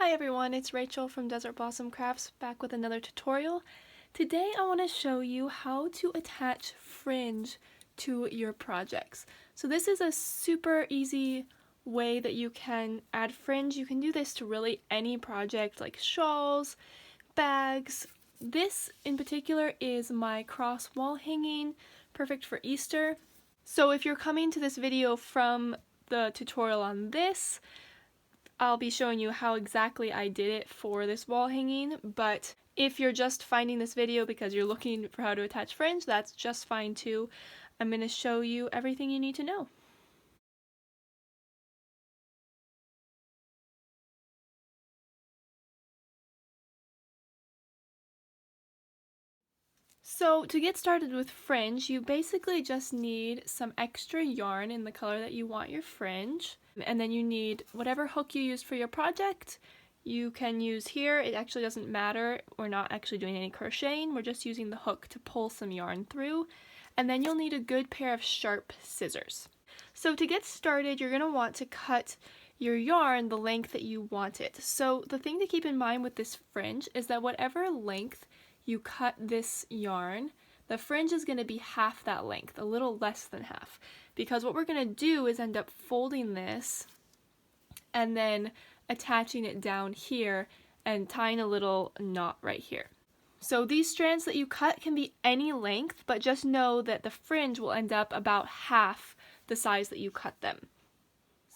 Hi everyone, it's Rachel from Desert Blossom Crafts back with another tutorial. Today I want to show you how to attach fringe to your projects. So this is a super easy way that you can add fringe. You can do this to really any project like shawls, bags. This in particular is my cross wall hanging, perfect for Easter. So if you're coming to this video from the tutorial on this, I'll be showing you how exactly I did it for this wall hanging, but if you're just finding this video because you're looking for how to attach fringe, that's just fine too. I'm going to show you everything you need to know. So to get started with fringe, you basically just need some extra yarn in the color that you want your fringe, and then you need whatever hook you used for your project. You can use here, it actually doesn't matter, we're not actually doing any crocheting, we're just using the hook to pull some yarn through, and then you'll need a good pair of sharp scissors. So to get started, you're going to want to cut your yarn the length that you want it. So the thing to keep in mind with this fringe is that whatever length you cut this yarn, the fringe is going to be half that length, a little less than half, because what we're going to do is end up folding this and then attaching it down here and tying a little knot right here. So these strands that you cut can be any length, but just know that the fringe will end up about half the size that you cut them.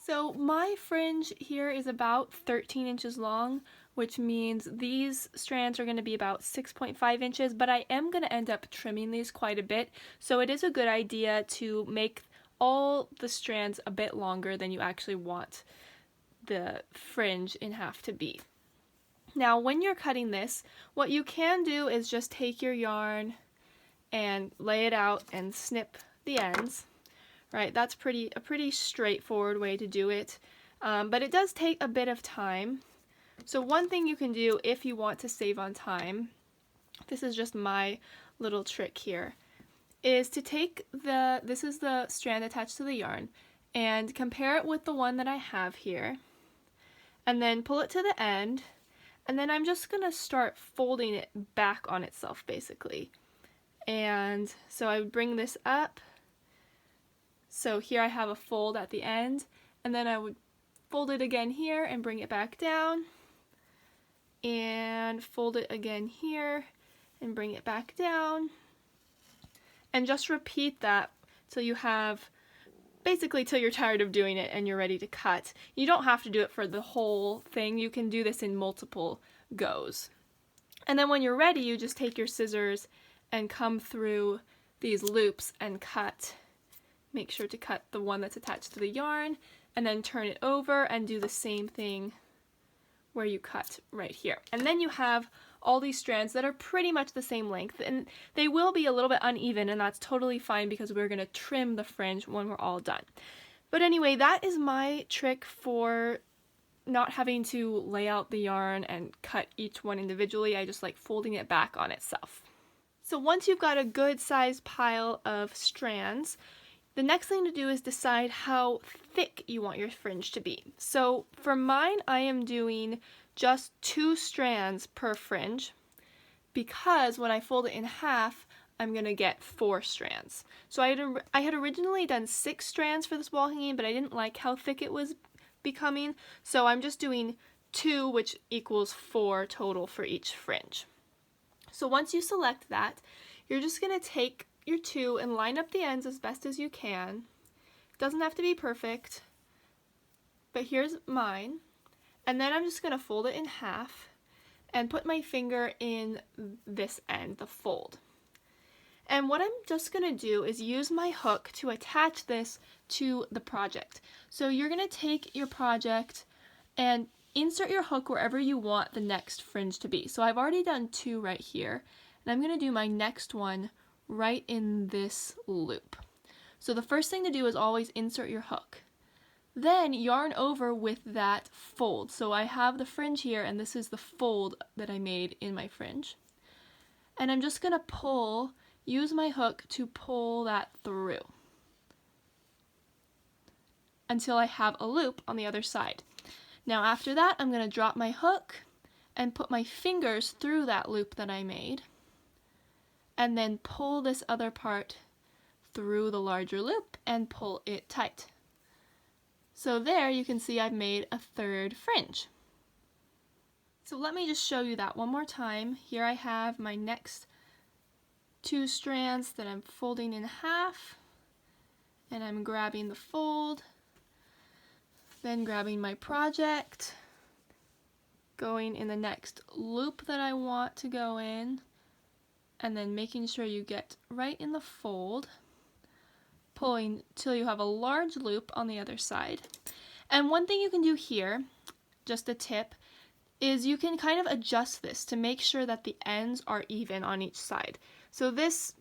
So my fringe here is about 13 inches long, which means these strands are going to be about 6.5 inches, but I am going to end up trimming these quite a bit, so it is a good idea to make all the strands a bit longer than you actually want the fringe in half to be. Now when you're cutting this, what you can do is just take your yarn and lay it out and snip the ends. Right, that's a pretty straightforward way to do it, but it does take a bit of time. So one thing you can do if you want to save on time, this is just my little trick here, is to take this is the strand attached to the yarn, and compare it with the one that I have here, and then pull it to the end, and then I'm just going to start folding it back on itself basically. And so I would bring this up. So here I have a fold at the end, and then I would fold it again here and bring it back down, and fold it again here and bring it back down, and just repeat that till you have, basically till you're tired of doing it and you're ready to cut. You don't have to do it for the whole thing, you can do this in multiple goes. And then when you're ready, you just take your scissors and come through these loops and cut. Make sure to cut the one that's attached to the yarn, and then turn it over and do the same thing where you cut right here. And then you have all these strands that are pretty much the same length, and they will be a little bit uneven, and that's totally fine because we're going to trim the fringe when we're all done. But anyway, that is my trick for not having to lay out the yarn and cut each one individually. I just like folding it back on itself. So once you've got a good sized pile of strands, the next thing to do is decide how thick you want your fringe to be. So for mine, I am doing just 2 strands per fringe, because when I fold it in half, I'm going to get 4 strands. So I had originally done 6 strands for this wall hanging, but I didn't like how thick it was becoming, so I'm just doing 2, which equals 4 total for each fringe. So once you select that, you're just going to take your 2 and line up the ends as best as you can. It doesn't have to be perfect, but here's mine. And then I'm just going to fold it in half and put my finger in this end, the fold. And what I'm just going to do is use my hook to attach this to the project. So you're going to take your project and insert your hook wherever you want the next fringe to be. So I've already done 2 right here, and I'm going to do my next one right in this loop. So the first thing to do is always insert your hook. Then yarn over with that fold. So I have the fringe here, and this is the fold that I made in my fringe. And I'm just going to use my hook to pull that through until I have a loop on the other side. Now after that, I'm going to drop my hook and put my fingers through that loop that I made, and then pull this other part through the larger loop and pull it tight. So there you can see I've made a third fringe. So let me just show you that one more time. Here I have my next 2 strands that I'm folding in half, and I'm grabbing the fold, then grabbing my project, going in the next loop that I want to go in, and then making sure you get right in the fold, pulling till you have a large loop on the other side. And one thing you can do here, just a tip, is you can kind of adjust this to make sure that the ends are even on each side. So this,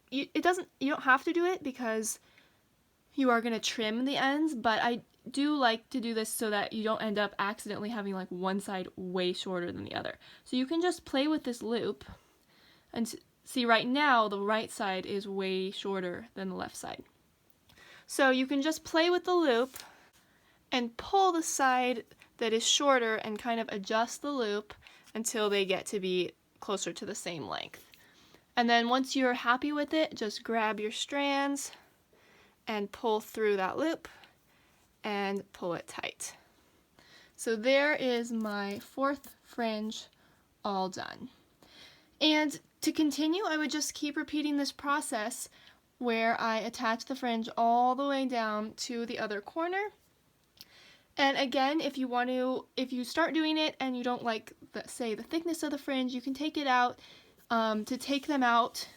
you don't have to do it because you are going to trim the ends, but I do like to do this so that you don't end up accidentally having like one side way shorter than the other. So you can just play with this loop and see right now the right side is way shorter than the left side. So you can just play with the loop and pull the side that is shorter and kind of adjust the loop until they get to be closer to the same length. And then once you're happy with it, just grab your strands and pull through that loop and pull it tight. So there is my 4th fringe all done. And to continue, I would just keep repeating this process where I attach the fringe all the way down to the other corner. And again, if you start doing it and you don't like, say, the thickness of the fringe, you can take it out. To take them out,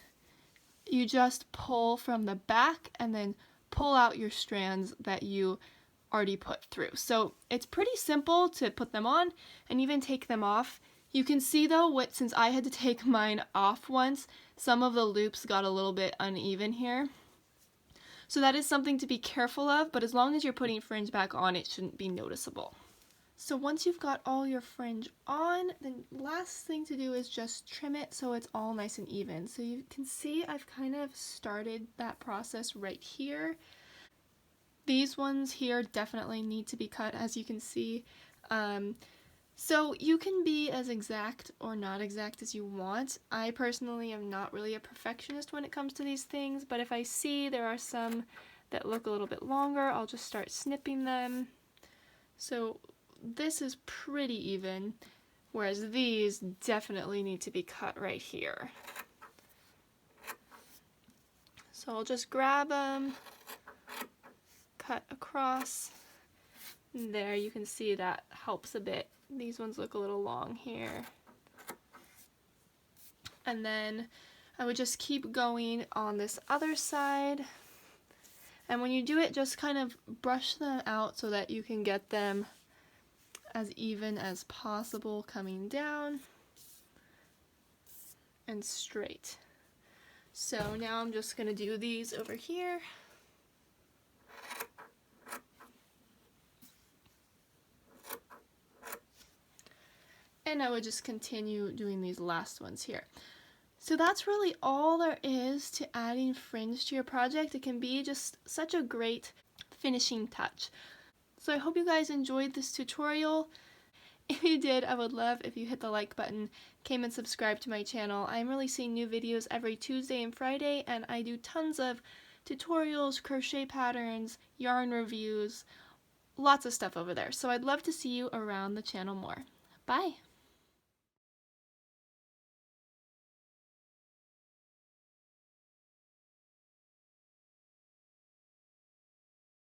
you just pull from the back and then pull out your strands that you already put through. So it's pretty simple to put them on and even take them off. You can see though, since I had to take mine off once, some of the loops got a little bit uneven here. So that is something to be careful of, but as long as you're putting fringe back on, it shouldn't be noticeable. So once you've got all your fringe on, the last thing to do is just trim it so it's all nice and even. So you can see I've kind of started that process right here. These ones here definitely need to be cut, as you can see. So you can be as exact or not exact as you want. I personally am not really a perfectionist when it comes to these things, but if I see there are some that look a little bit longer, I'll just start snipping them. So this is pretty even, whereas these definitely need to be cut right here. So I'll just grab them, cut across. There, you can see that helps a bit. These ones look a little long here. And then I would just keep going on this other side. And when you do it, just kind of brush them out so that you can get them as even as possible coming down and straight. So now I'm just going to do these over here. And I would just continue doing these last ones here. So that's really all there is to adding fringe to your project. It can be just such a great finishing touch. So I hope you guys enjoyed this tutorial. If you did, I would love if you hit the like button, came and subscribed to my channel. I'm releasing new videos every Tuesday and Friday, and I do tons of tutorials, crochet patterns, yarn reviews, lots of stuff over there. So I'd love to see you around the channel more. Bye!